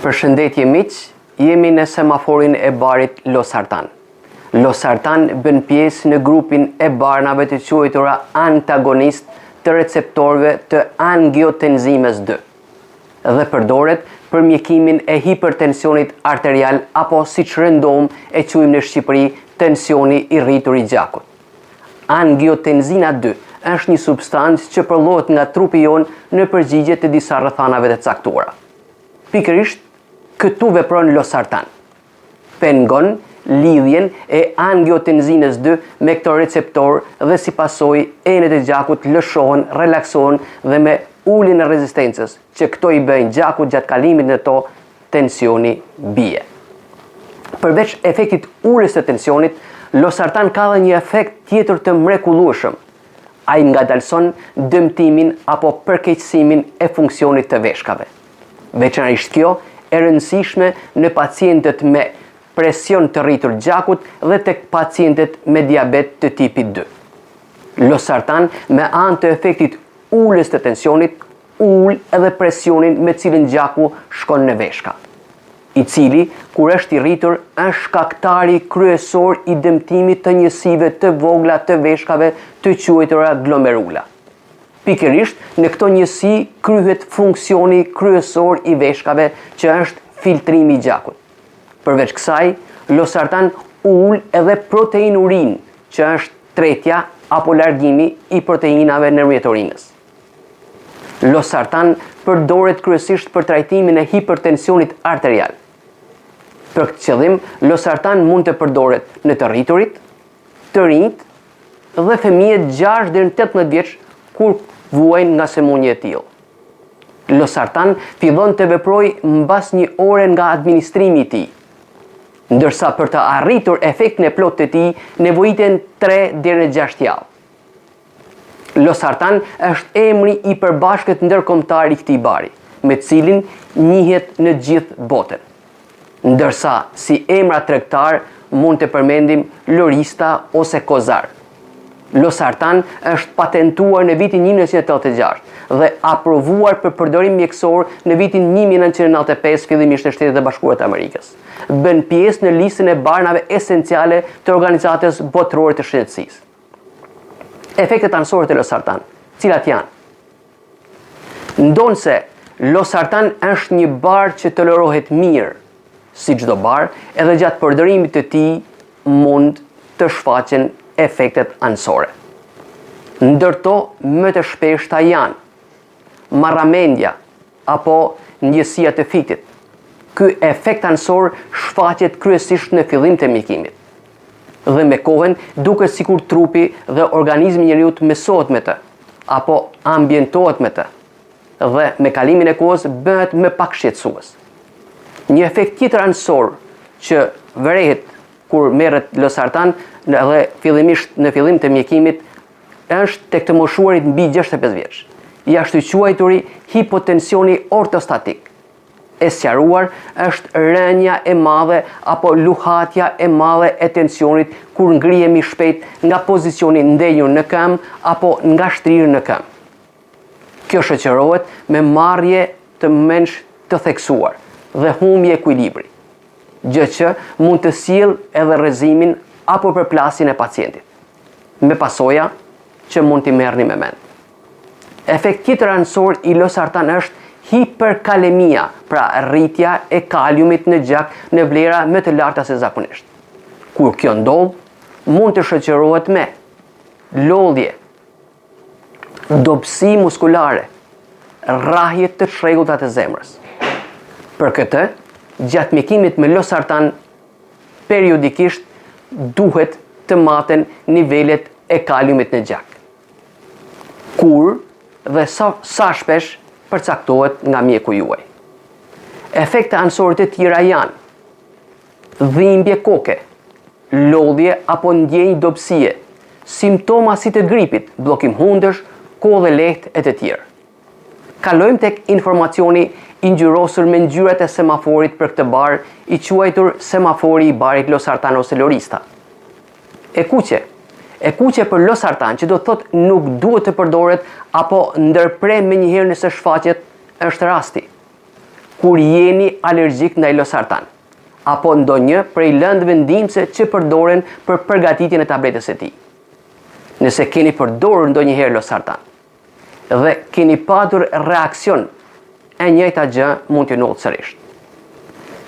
Përshëndetje miq, jemi në semaforin e barit Losartan. Losartan bën pjesë në grupin e barnave të quajtura antagonist të receptorëve të angiotenzimes 2 dhe përdoret për mjekimin e hipertensionit arterial apo siç rëndom e quajmë në Shqipëri tensioni i rritur i gjakut. Angiotenzina 2 është një substancë që përllohet nga trupi jon në përgjigje të disa rrethanave të caktuara. Pikërisht këtu vepron Losartan. Pengon lidhjen e angiotenzines 2 me këto receptor dhe si pasojë enet e gjakut lëshohen, relaksohen dhe me uljen e rezistencës që këto i bëjnë gjakut gjatë kalimit në to, tensioni bie. Përveç efektit uljes të tensionit, Losartan ka dhe një efekt tjetër të mrekullueshëm. Ai ngadalson dëmtimin apo përkeqësimin e funksionit të veshkave. Veçanërisht kjo e rëndësishme në pacientët me presion të rritur gjakut dhe tek pacientët me diabet të tipit 2. Losartan me anë të efektit uljes të tensionit ul edhe presionin me cilin gjaku shkon në veshka, i cili kur është i rritur është shkaktari kryesor i dëmtimit të njësive të vogla të veshkave të quajtura glomerula. Pikërisht në këto njësi kryhet funksioni kryesor i veshkave që është filtrimi i gjakut. Përveç kësaj, Losartan ul edhe protein urin, që është tretja apo largimi i proteinave nëpërmjet urinës. Losartan përdoret kryesisht për trajtimin e hipertensionit arterial. Për këtë qëllim, Losartan mund të përdoret në të rriturit, të rinjt dhe fëmijët 6 deri në 18 vjeç kur vuajnë nga sëmundje e tillë. Losartan fillon të veprojë mbas një ore nga administrimi i tij, ndërsa për të arritur efektin e plotë të tij nevojiten 3 deri në 6 javë. Losartan është emri i përbashkët ndërkombëtar i këtij bari, me cilin njihet në gjithë botën. Ndërsa si emra tregtar mund të përmendim Lorista ose Kozar. Losartan është patentuar në vitin 1986 dhe aprovuar për përdorim mjekësor në vitin 1995 fillimisht në Shtetet e Bashkuara të Amerikës. Bën pjesë në listën e barnave esenciale të Organizatës Botërore të Shëndetësisë. Efektet anësore të Losartan, cilat janë? Ndonse Losartan është një bar që tolerohet mirë, si çdo bar, edhe gjatë përdorimit të tij mund të shfaqen efektet anësore. Ndërto më të shpeshta janë marramendja apo njësia të fitit. Ky efekt anësor shfaqet kryesisht në fillim të mjekimit. Dhe me kohën duket sikur trupi dhe organizmi i njeriu mësohet me të apo ambientohet me të dhe me kalimin e kohës bëhet më pak shqetësues. Një efekt tjetër anësor që vërehet kur merret Losartan dhe fillimisht në fillim të mjekimit është tek të moshuarit mbi 65 vjeç. Jashtë quajturi hipotensioni ortostatik. E sqaruar është rënja e madhe apo luhatja e madhe e tensionit kur ngrihemi shpejt nga pozicioni ndenjur në këmbë apo nga shtrirë në këmbë. Kjo shoqërohet me marrje të menç të theksuar dhe humbje ekuilibri, gjë që mund të sjellë edhe rrezimin apo përplasjen e pacientit, me pasoja që mund t'i merrni me mend. Efekt tjetër anësor i Losartan është hiperkalemia, pra rritja e kaliumit në gjak në vlera më të larta se zakonisht. Kur kjo ndodh, mund të shoqërohet me lodhje, dobësi muskulare, rrahje të çrregullta të zemrës. Për këtë, gjatë mjekimit me Losartan periodikisht duhet të maten nivelet e kaliumit në gjak. Kur dhe sa shpesh përcaktohet nga mjeku juaj. Efekte anësore të tjera janë dhimbje koke, lodhje apo ndjenjë dobësie, simptoma si të gripit, bllokim hundësh, kohë dhe lehtë e të tjerë. Kalojmë tek informacioni i ngjyrosur me ngjyrat e semaforit për këtë bar, i quajtur semafori i barit Losartan ose Lorista. E kuqe për Losartan, që do të thotë nuk duhet të përdoret apo ndërprer menjëherë nëse shfaqet, është rasti kur jeni alergjik ndaj losartan, apo ndonjë prej lëndëve ndihmëse që përdoren për përgatitjen e tabletës së tij. Nëse keni përdorur ndonjëherë losartan dhe keni patur reakcion, e njëjta gjë mund t'ju ndodhë sërish.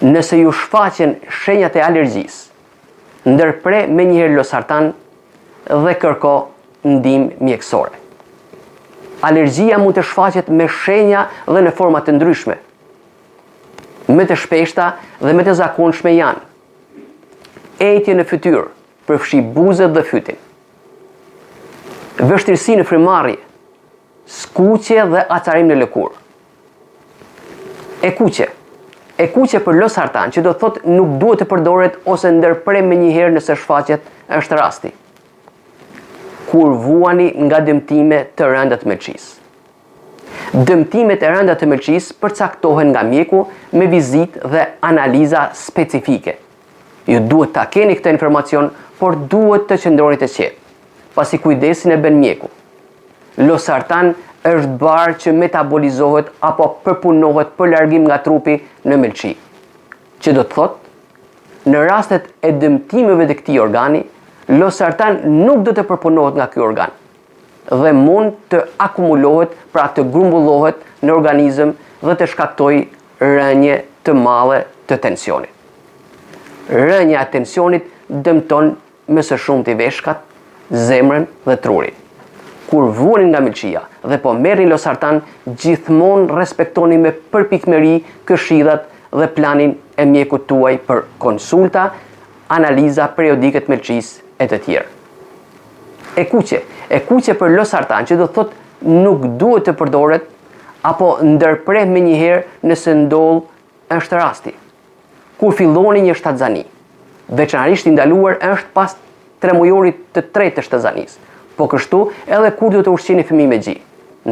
Nëse ju shfaqen shenjat e alergjisë, ndërpre menjëherë losartan dhe kërko ndihmë mjekësore. Alergjia mund të shfaqet me shenja dhe në forma të ndryshme. Më të shpeshta dhe më të zakonshme janë ejtje në fytyrë, përfshi buzët dhe fytin, vështirësi në frymëmarrje, skuqje dhe acarim në lëkurë. E kuqe për losartan, që do thotë nuk duhet të përdoret ose ndërpre menjëherë nëse shfaqet, është rasti kur vuani nga dëmtime të rënda të mëlçisë. Dëmtimet e rënda të mëlçisë përcaktohen nga mjeku me vizitë dhe analiza specifike. Ju duhet ta keni këtë informacion, por duhet të qëndroni të qetë, pasi kujdesin e bën mjeku. Losartan është barë që metabolizohet apo përpunohet për largim nga trupi në mëlçi, që do të thotë në rastet e dëmtimeve të këtij organi, losartan nuk do të përpunohet nga ky organ dhe mund të akumulohet, pra të grumbullohet në organizëm dhe të shkaktojë rënje të madhe të tensionit. Rënja e tensionit dëmton më së shumti veshkat, zemrën dhe trurin. Kur vuani nga mëlçia dhe po merrni losartan, gjithmonë respektoni me përpikmëri këshillat dhe planin e mjekut tuaj për konsulta, analiza periodike të mëlçisë e të tjerë. E kuqe për losartan, që do thotë nuk duhet të përdoret apo ndërpre menjëherë nëse ndodh, është rasti kur filloni një shtatzani. Veçanërisht i ndaluar është pas 3 mujorit të tretë të shtatzanisë, po kështu edhe kur do të ushqeni fëmijë me gjë.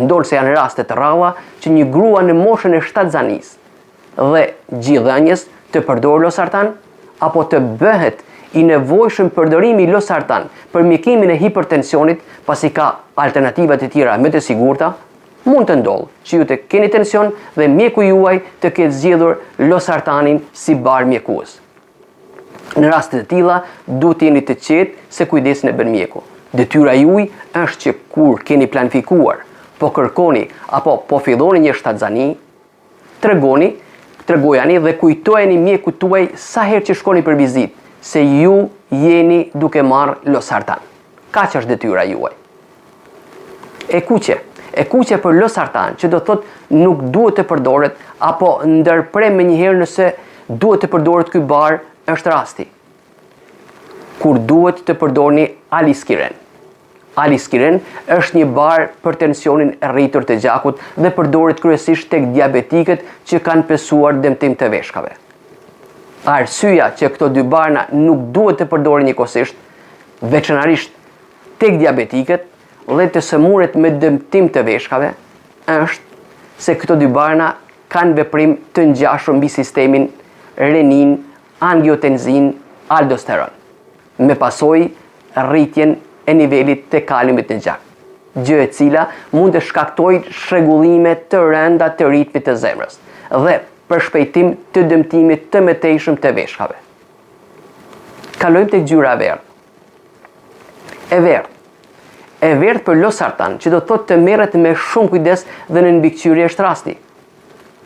Ndodh se janë raste të rralla që një grua në moshën e shtatzanisë dhe gjithëdhënjes të përdorë losartan, apo të bëhet i nevojshëm përdorimi i losartan për mjekimin e hipertensionit, pasi ka alternativa të tjera më të sigurta, mund të ndodhë që ju të keni tension dhe mjeku juaj të ketë zgjedhur losartanin si barë mjekues. Në raste të tilla, duhet të jeni të qetë se kujdesin e bën mjeku. Detyra juaj është që kur keni planifikuar, po kërkoni apo po filloni një shtatzani, tregojani dhe kujtojeni mjekut tuaj sa herë që shkoni për vizitë se ju jeni duke marrë losartan. Kaq është detyra juaj. E kuqe për losartan, që do thotë nuk duhet të përdoret apo ndërpre menjëherë nëse duhet të përdoret ky bar, është rasti kur duhet të përdorni aliskiren. Aliskiren është një bar për tensionin e rritur të gjakut dhe përdoret kryesisht tek diabetikët që kanë pesuar dëmtim të veshkave. Arsyeja që këto dy barna nuk duhet të përdoren njëkohësisht, veçanërisht tek diabetikët dhe të sëmurët me dëmtim të veshkave, është se këto dy barna kanë veprim të ngjashëm mbi sistemin renin, angiotenzin, aldosteron, me pasojë rritjen e nivelit të kalimit në gjak, gjë e cila mund të shkaktojë shregullime të rënda të ritmit të zemrës dhe për shpejtim të dëmtimit të mëtejshëm të veshkave. Kalojmë tek ngjyra e verdhë. E verdhë për losartan, që do thotë të merret me shumë kujdes dhe në mbikëqyrje është rasti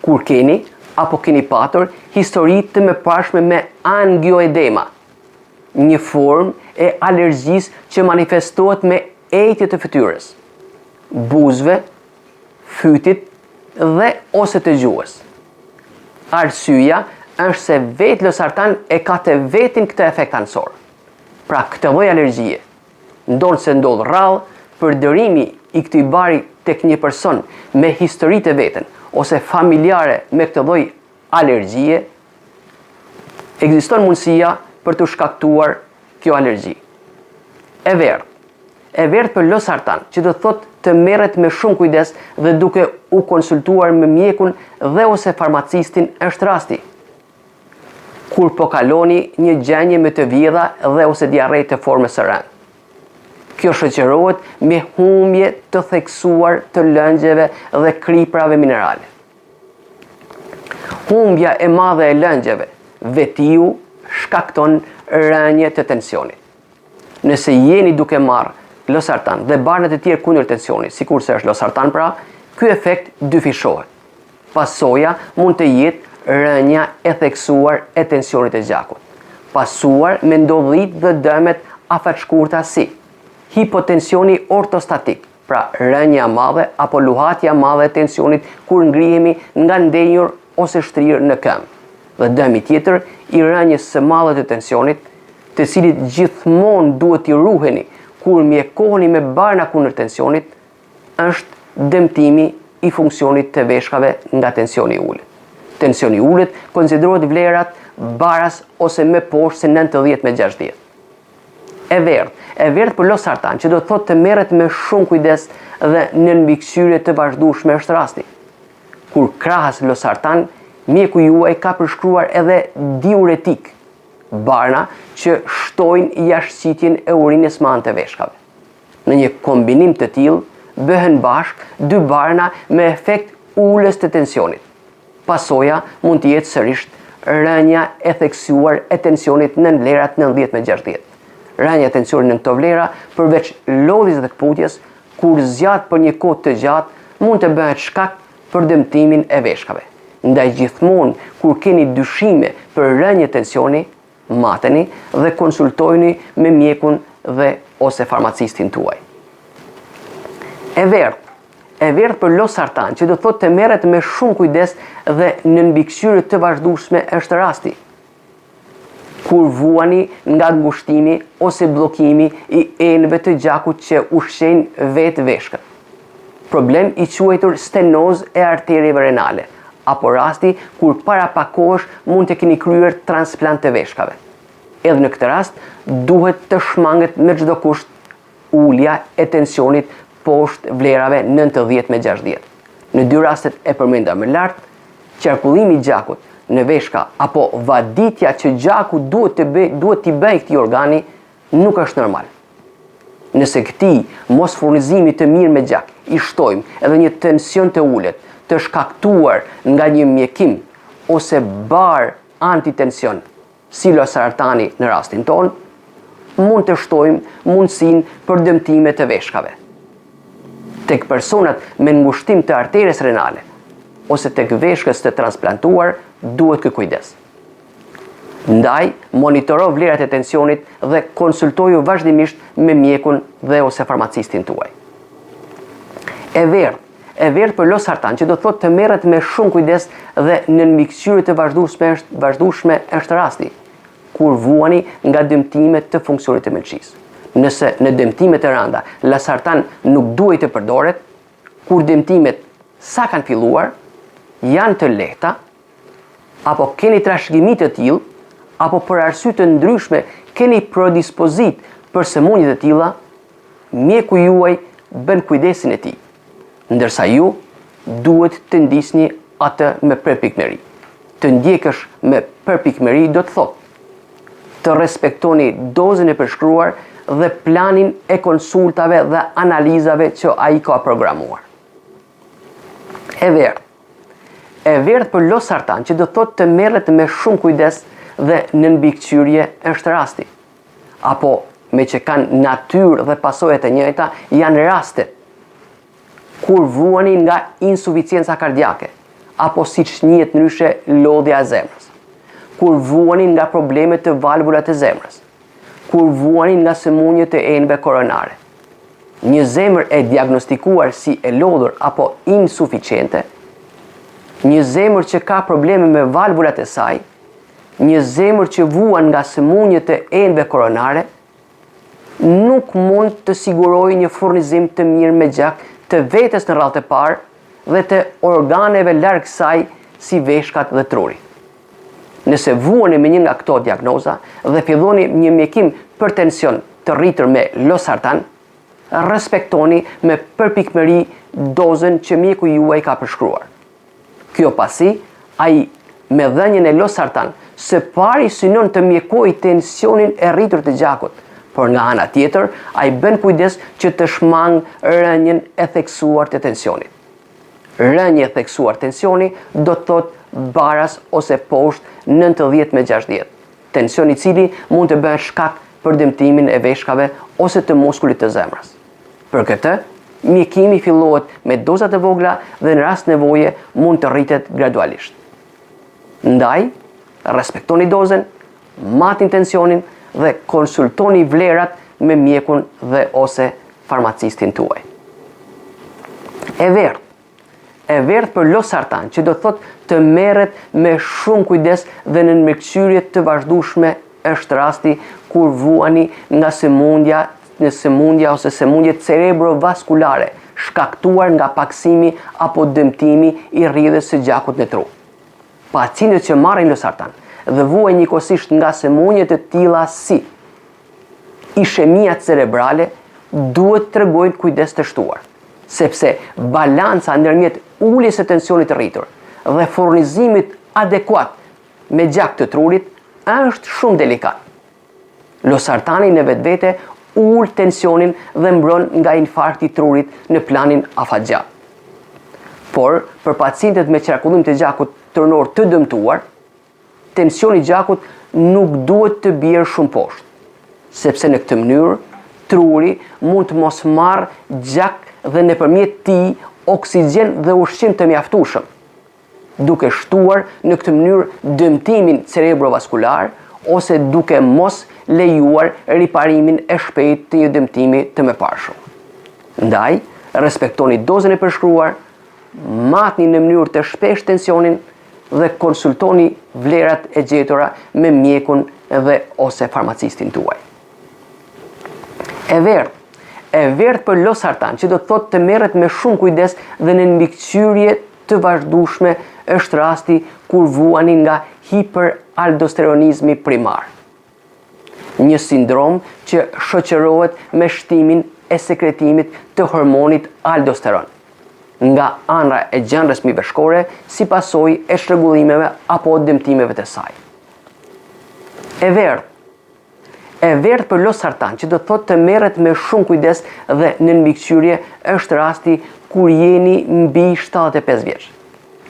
kur keni apo keni patur histori të mëparshme me angioedema, një formë e alergjisë që manifestohet me ejtje të fytyrës, buzëve, fytit dhe ose të gjuhës. Arsyeja është se vetë losartan e ka të vetin këtë efekt anësor. Pra këtë lloj alergjie, ndonë se ndodh rrallë, përdorimi i këtij bari tek një person me histori të vetën ose familjare me këtë lloj alergjie, ekziston mundësia për të shkaktuar kjo alergji. E verdhë për losartan, që do thotë të merret me shumë kujdes dhe duke u konsultuar me mjekun dhe ose farmacistin, është rasti kur po kaloni një gjendje me të vjedha dhe ose diarre të formës së rëndë. Kjo shoqërohet me humbje të theksuar të lëngjeve dhe kriprave minerale. Humbja e madhe e lëngjeve vetiu shkakton rënje të tensionit. Nëse jeni duke marrë losartan dhe barnet e tjerë kundër tensionit, sikur se është losartan pra, ky efekt dyfishohet. Pasoja mund të jetë rënja e theksuar e tensionit e gjakut, pasuar me ndodhit dhe dëmet afatshkurta si hipotensioni ortostatik, pra rënja madhe apo luhatja madhe e tensionit kur ngrihemi nga ndenjur ose shtrirë në këmbë. Dhe dëmi tjetër i rënjes së madhe të tensionit, të cilit gjithmonë duhet t'i ruheni kur mjekoheni me barna kundër tensionit, është dëmtimi i funksionit të veshkave nga tensioni i ulët. Tensioni i ulët konsiderohet vlerat baras ose më poshtë se 90/60. E verdh për losartan, që do të thotë të merret me shumë kujdes dhe në mbikëqyrje të vazhdueshme është rasti. Kur krahas losartan, mjeku juaj ka përshkruar edhe diuretik, barna që shtojnë jashtëqitjen e urinës me anë të veshkave. Në një kombinim të tillë, bëhen bashkë dy barna me efekt ulës të tensionit. Pasoja mund të jetë sërish rënja e theksuar e tensionit në vlerat 90/60. Rënja e tensionit në këto vlera, përveç lodhjes dhe kputjes, kur zgjat për një kohë të gjatë, mund të bëhet shkak për dëmtimin e veshkave. Ndaj gjithmonë kur keni dyshime për rënje tensioni, mateni dhe konsultojeni me mjekun dhe ose farmacistin tuaj. E verdh për losartan, që do thotë të merret me shumë kujdes dhe në mbikëqyrje të vazhdueshme është rasti kur vuani nga ngushtimi ose bllokimi i enëve të gjakut që ushqejnë vetë veshkën. Problem i quajtur stenozë e arterieve renale, apo rasti kur para pak kohësh mund të keni kryer transplant të veshkave. Edhe në këtë rast duhet të shmanget me çdo kusht ulja e tensionit poshtë vlerave 90/60. Në dy rastet e përmenda më lart, qarkullimi i gjakut në veshka apo vaditja që gjaku duhet t'i bëjë këtij organi nuk është normal. Nëse këtij mos furnizimi të mirë me gjak i shtojmë edhe një tension të ulët të shkaktuar nga një mjekim ose bar antitension, si losartani në rastin ton, mund të shtojmë mundësinë për dëmtime të veshkave. Tek personat me ngushtim të arteries renale ose tek veshkës të transplantuar duhet ky kujdes. Ndaj, monitoro vlerat e tensionit dhe konsultoju vazhdimisht me mjekun dhe ose farmacistin tuaj. E verdh për losartan, që do thotë të merret me shumë kujdes dhe në mbikëqyrje të vazhdueshme është rasti kur vuani nga dëmtimet të funksionit të mëlçisë. Nëse në dëmtimet e rënda losartan nuk duhet të përdoret, kur dëmtimet sa kanë filluar, janë të lehta, apo keni trashëgimi të tillë, apo për arsye të ndryshme keni predispozit për sëmundje të tilla, mjeku juaj bën kujdesin e tij, ndërsa ju duhet të ndisni atë me përpikmëri. Të ndjekësh me përpikmëri do të thotë të respektoni dozën e përshkruar dhe planin e konsultave dhe analizave që ai ka programuar. E verdh për losartan, që do thotë të merret me shumë kujdes dhe në mbikëqyrje është rasti. Apo me që kanë natyrë dhe pasojat e njëjta janë rastet kur vuani nga insuficienca kardiake, apo siç njihet ndryshe lodhja e zemrës, kur vuani nga problemet të valvulat të zemrës, kur vuani nga sëmundjet e enëve koronare. Një zemër e diagnostikuar si e lodhur apo insuficiente, një zemër që ka probleme me valvulat e saj, një zemër që vuan nga sëmundjet e enëve koronare, nuk mund të sigurojë një furnizim të mirë me gjak të vetes në radhë të parë dhe të organeve larg saj si veshkat dhe truri. Nëse vuani me një nga këto diagnoza dhe filloni një mjekim për tension të rritur me losartan, respektoni me përpikmëri dozën që mjeku juaj ka përshkruar. Kjo pasi, ai me dhënien e losartan së pari synon të mjekojë tensionin e rritur të gjakut, por nga ana tjetër, ai bën kujdes që të shmang rënjen e theksuar të tensionit. Rënje theksuar tensioni do të thotë baras ose poshtë 90/60. Tensioni i cili mund të bëhet shkak për dëmtimin e veshkave ose të muskulit të zemrës. Për këtë, mjekimi fillohet me doza të vogla dhe në rast nevoje mund të rritet gradualisht. Ndaj, respektoni dozën, matni tensionin dhe konsultoni vlerat me mjekun dhe ose farmacistin tuaj. E verdh për losartan, që do thotë të merret me shumë kujdes dhe në mbikëqyrje të vazhdueshme, është rasti kur vuani nga sëmundja ose sëmundje cerebrovaskulare, shkaktuar nga paksimi apo dëmtimi i rrjedhës së gjakut në tru. Pacientët që marrin losartan dhe vuajnë njëkohësisht nga sëmundje të tilla si ishemia cerebrale duhet të tregojnë kujdes të shtuar, sepse balanca ndërmjet uljes së tensionit të rritur dhe furnizimit adekuat me gjak të trurit është shumë delikat. Losartani në vetvete ul tensionin dhe mbron nga infarkti i trurit në planin afatgjat. Por, për pacientët me qarkullim të gjakut tërnor të dëmtuar, tensioni i gjakut nuk duhet të bjerë shumë poshtë, sepse në këtë mënyrë truri mund të mos marrë gjak dhe nëpërmjet tij oksigjen dhe ushqim të mjaftueshëm, duke shtuar në këtë mënyrë dëmtimin cerebrovaskular ose duke mos lejuar riparimin e shpejtë të një dëmtimi të mëparshëm. Ndaj, respektoni dozën e përshkruar, matni në mënyrë të shpeshtë tensionin dhe konsultoni vlerat e gjetura me mjekun dhe ose farmacistin tuaj. E verdh për losartan, që do të thotë të merret me shumë kujdes dhe në mbikëqyrje të vazhdueshme, është rasti kur vuani nga hiperaldosteronizmi primar. Një sindrom që shoqërohet me shtimin e sekretimit të hormonit aldosteron nga anra e gjendjes miveshkore si pasojë e shtrëngullimeve apo dëmtimeve të saj. E verdh për losartan, që do të thotë të merret me shumë kujdes dhe në mbikëqyrje, është rasti kur jeni mbi 75 vjeç.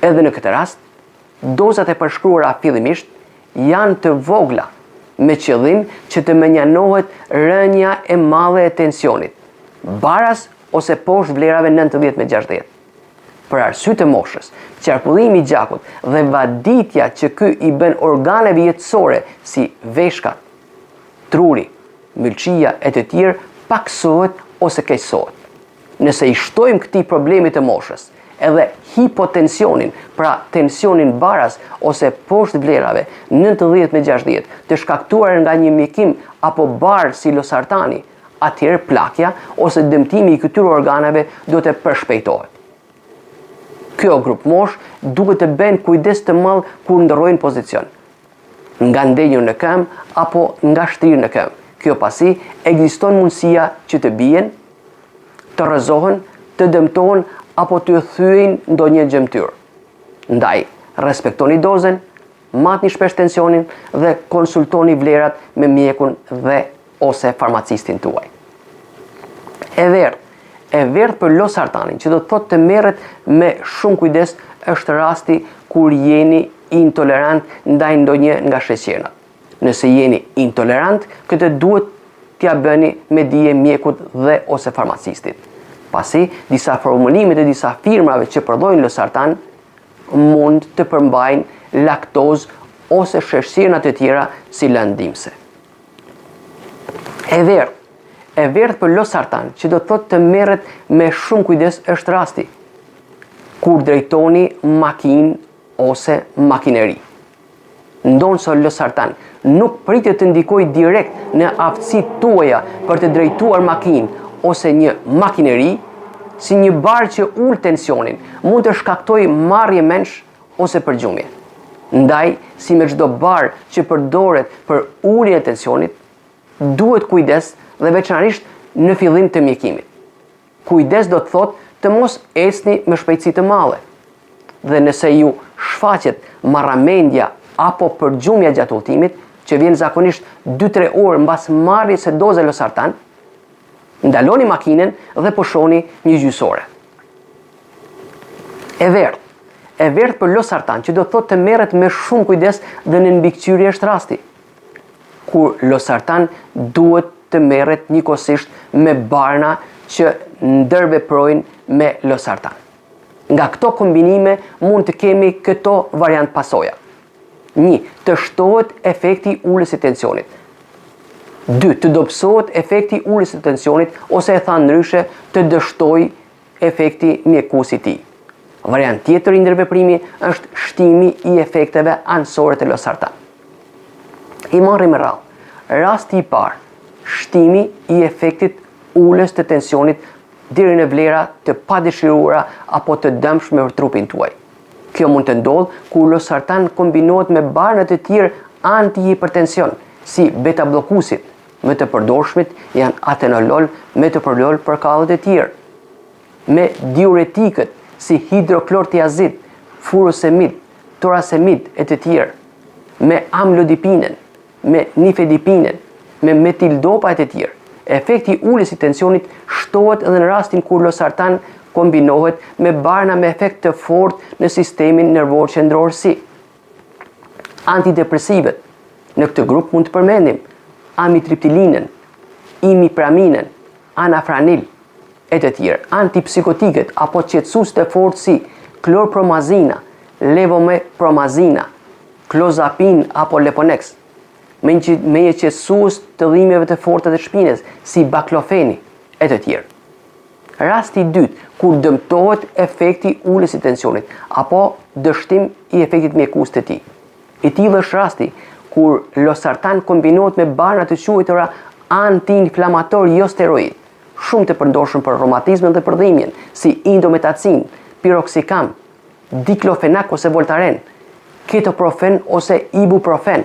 Edhe në këtë rast, dozat e përshkruara fillimisht janë të vogla, me qëllim që të menjanohet rënja e madhe e tensionit, baras ose poshtë vlerave 90/60. Për arsye të moshës, qarkullimi i gjakut dhe vaditja që ky i bën organeve jetësore si veshkat, truri, myelçia e të tjerë paksohet /ose keqësohet. Nëse i shtojmë këtij problemi të moshës edhe hipotensionin, pra tensionin baras ose poshtë vlerave 90/60 të shkaktuar nga një mjekim apo barë si losartani, atëherë plakja ose dëmtimi i këtyre organeve do të përshpejtohet. Kjo grup mosh duhet të bëjnë kujdes të madh kur ndrojnë pozicion, nga ndenjur në këmbë apo nga shtrirë në këmbë. Kjo pasi ekziston mundësia që të bien, të rrëzohen, të dëmtohen apo të thyejnë ndonjë gjymtyr. Ndaj, respektoni dozën, matni shpesh tensionin dhe konsultoni vlerat me mjekun dhe ose farmacistin tuaj. E verdh për losartanin, që do të thotë të merret me shumë kujdes, është rasti kur jeni intolerant ndaj ndonjë nga sheqernat. Nëse jeni intolerant, këtë duhet t'ia bëni me dije mjekut dhe ose farmacistit. Pasi, disa formulimet e disa firmave që prodhojnë losartan mund të përmbajnë laktozë ose sheqerna të tjera si lëndimse. E verdh për losartan, që do të thotë të merret me shumë kujdes, është rasti kur drejtoni makinë ose makineri. Ndonso losartan nuk pritet të ndikojë direkt në aftësitë tuaja për të drejtuar makinë ose një makineri, si një barë që ul tensionin, mund të shkaktojë marrje mensh ose përgjumje. Ndaj, si me çdo barë që përdoret për uljen e tensionit, duhet kujdes dhe veçanërisht në fillim të mjekimit. Kujdes do të thotë të mos esni me shpejtësi të madhe. Dhe nëse ju shfaqet marramendja apo përgjumja gjatë udhëtimit, që vjen zakonisht 2-3 orë mbas marrjes së dozës losartan, ndaloni makinën dhe pushoni një gjysore. E verdh për losartan, që do të thotë të merret me shumë kujdes dhe në mbikëqyrje është rasti, kur losartan duhet të merret njëkohësisht me barna që ndërveprojnë me losartan. Nga këto kombinime mund të kemi këto variant pasoja. 1. Të shtohet efekti ulës së tensionit. 2. Të dobësohet efekti ulës së tensionit, ose e thanë ndryshe, të dështoj efekti mjekues i tij. Variant tjetër i ndërveprimi është shtimi i efekteve anësore të losartan. I marrim me radhë. Rasti i parë, shtimi i efektit ulës të tensionit deri në vlera të padëshiruara apo të dëmshme për trupin tuaj. Kjo mund të ndodhë kur losartan kombinohet me barna të tjerë antihipertension, si beta-bllokuesit, me të përdorshmit janë atenolol, metoprolol për kallët e tjerë, me diuretikët si hidroklortiazid, furosemid, torasemid e të tjerë, me amlodipinen, me nifedipinen, me metildopa e të tjerë. Efekti ulës i tensionit shtohet edhe në rastin kur losartan kombinohet me barna me efekt të fortë në sistemin nervor qendror si antidepresivet. Në këtë grup mund të përmendim amitriptilinen, imipraminen, anafranil e të tjerë, antipsikotikët apo qetësues të fortë si klorpromazina, levomepromazina, clozapin apo leponex, me një qetësues të dhimbjeve të forta të shpinës si baklofeni e të tjerë. Rasti i dytë, kur dëmtohet efekti ulës i tensionit apo dështim i efektit mjekues të tij. I tillë është rasti kur losartan kombinohet me barna të quajtura antiinflamator jo steroid, shumë të përdorshëm për reumatizmin dhe për dhimbjen, si indometacin, piroxicam, diklofenak ose voltaren, ketoprofen ose ibuprofen,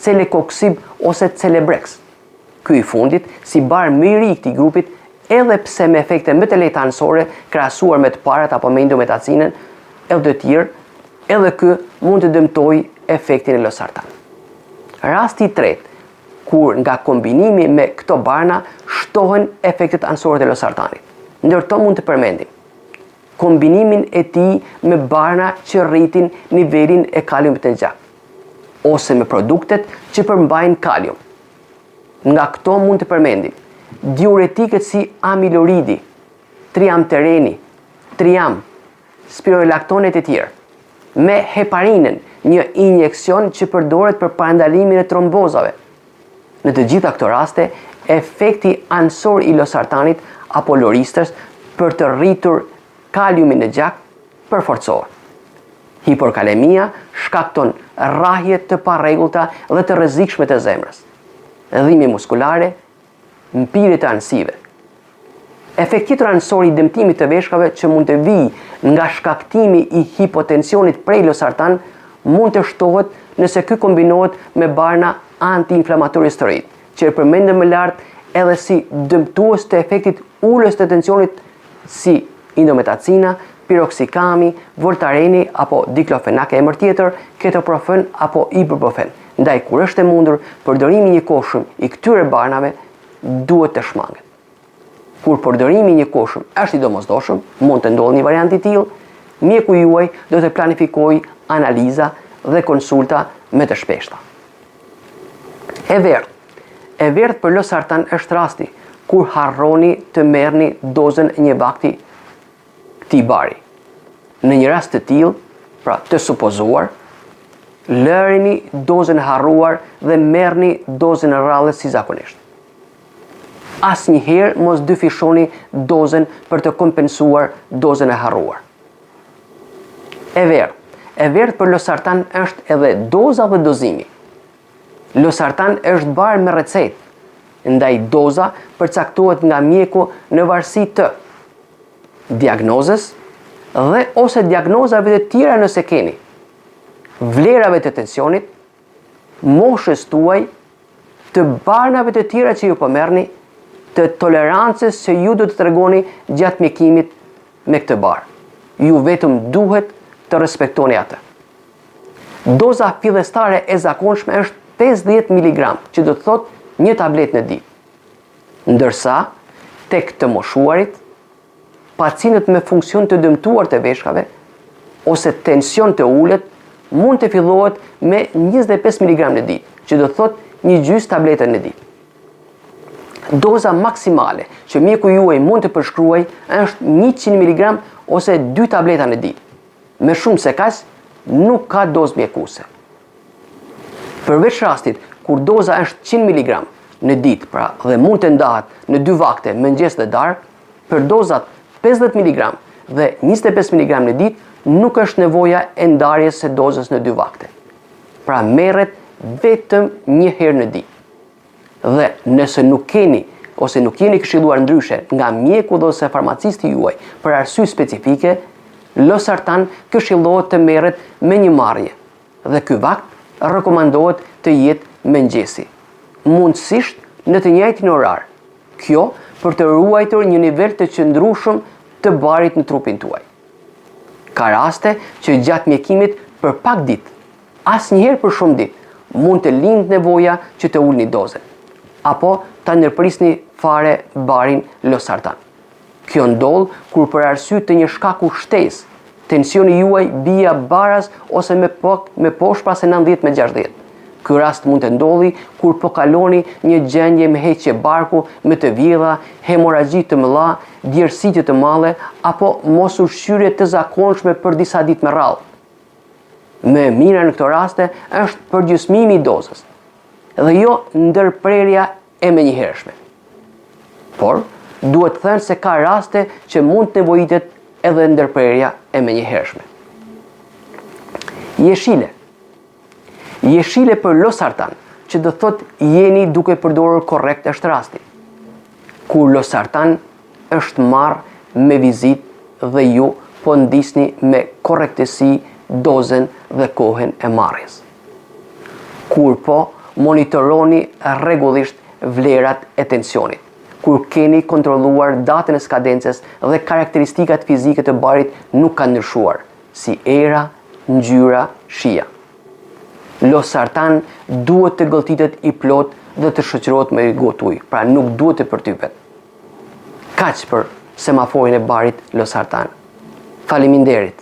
celecoxib ose celebrex. Ky i fundit, si barë më i ri i këtij grupit, edhe pse me efekte më të lehta anësore krahasuar me të parat apo me indometacinën edhe të tjerë, edhe ky mund të dëmtojë efektin e losartan. Rasti i tretë, kur nga kombinimi me këto barna shtohen efektet anësore të losartanit. Ndërto mund të përmendim kombinimin e tij me barna që rritin nivelin e kaliumit të gjak, ose me produktet që përmbajnë kalium. Nga këto mund të përmendim diuretikët si amiloridi, triamtereni, triam, spirolaktonet e tjerë, me heparinen, një injekcion që përdoret për parandalimin e trombozave. Në të gjitha këto raste, efekti anësor i losartanit apo loristës për të rritur kaliumin në gjak përforcohet. Hiporkalemia shkakton rrahje të parregullta dhe të rrezikshme të zemrës, dhimbje muskulare, mpirje të anësive. Efekt tjetër anësor i dëmtimit të veshkave që mund të vijë nga shkaktimi i hipotensionit prej losartan mund të shtohet nëse ky kombinohet me barna antiinflamator steroid, që e përmendëm më lart edhe si dëmtues të efektit ulës të tensionit si indometacina, piroxicami, voltareni apo diklofenak e emër tjetër, ketoprofen apo ibuprofen. Ndaj kur është e mundur, përdorimi i njëkohshëm i këtyre barnave duhet të shmanget. Kur përdorimi i njëkohshëm është i domosdoshëm, mund të ndodhë një variant i tillë, mjeku juaj do të planifikojë analiza dhe konsulta më të shpeshta. E verdh për losartan është rasti kur harroni të merrni dozën e një vakti këtij bari. Në një rast të tillë, pra të supozuar, lërini dozën e harruar dhe merrni dozën e rrallës si zakonisht. Asnjëherë mos dyfishoni dozën për të kompensuar dozën e harruar. E verdh për losartan është edhe doza dhe dozimi. Losartan është barë me recetë, ndaj doza përcaktohet nga mjeku në varësi të diagnozës dhe ose diagnozave të tjera nëse keni, vlerave të tensionit, moshës tuaj, të barnave të tjera që ju po merrni, të tolerancës që ju do të tregoni gjatë mjekimit me këtë barë. Ju vetëm duhet të respektoni atë. Doza fillestare e zakonshme është 50 mg, që do të thotë një tablet në ditë. Ndërsa, tek të moshuarit, pacientët me funksion të dëmtuar të veshkave ose tension të ulët mund të fillohet me 25 mg në ditë, që do thot një gjysmë tabletën në ditë. Doza maksimale që mjeku juaj mund të përshkruaj është 100 mg ose 2 tableta në ditë. Me shumë se kaq, nuk ka dozë mjekuese. Përveç rastit kur doza është 100 mg në ditë, pra dhe mund të ndahet në 2 vakte, mëngjes dhe darkë, për dozat 50 mg dhe 25 mg në ditë nuk është nevoja e ndarjes së dozës në 2 vakte. Pra merret vetëm një herë në ditë. Dhe nëse nuk keni ose nuk jeni këshilluar ndryshe nga mjeku dhe ose farmacisti juaj për arsye specifike, losartan këshillohet të merret me një marrje dhe ky vakt rekomandohet të jetë mëngjesi, mundësisht në të njëjtin orar. Kjo për të ruajtur një nivel të qëndrueshëm të barit në trupin tuaj. Ka raste që gjatë mjekimit për pak ditë, asnjëherë për shumë ditë, mund të lindë nevoja që të ulni dozën, apo ta ndërprisni fare barin losartan. Kjo ndodh kur për arsye të një shkaku shtesë, tensioni juaj bija baraz ose me poshtë pas 90/60. Ky rast mund të ndodhi kur po kaloni një gjendje me heqje barku, me të vjedha, hemoragji të mëdha, djersitje të madhe apo mos ushqyrje të zakonshme për disa ditë me radhë. Më e mira në këto raste është përgjysmimi i dozës dhe jo ndërprerja e menjëhershme. Por duhet thënë se ka raste që mund të nevojitet edhe ndërprerja e menjëhershme. Jeshile për losartan, që do thot jeni duke përdorur korrekt është rasti. Kur losartan është marrë me vizitë dhe ju po ndisni me korrektësi dozën dhe kohën e marrjes. Kur po monitoroni rregullisht vlerat e tensionit. Kur keni kontrolluar datën e skadencës dhe karakteristikat fizike të barit nuk kanë ndryshuar, si era, ngjyra, shija. Losartan duhet të gëlltitet i plot dhe të shoqërohet me gotë ujë, pra nuk duhet të përtypet. Kaq për semaforin e barit losartan. Faleminderit.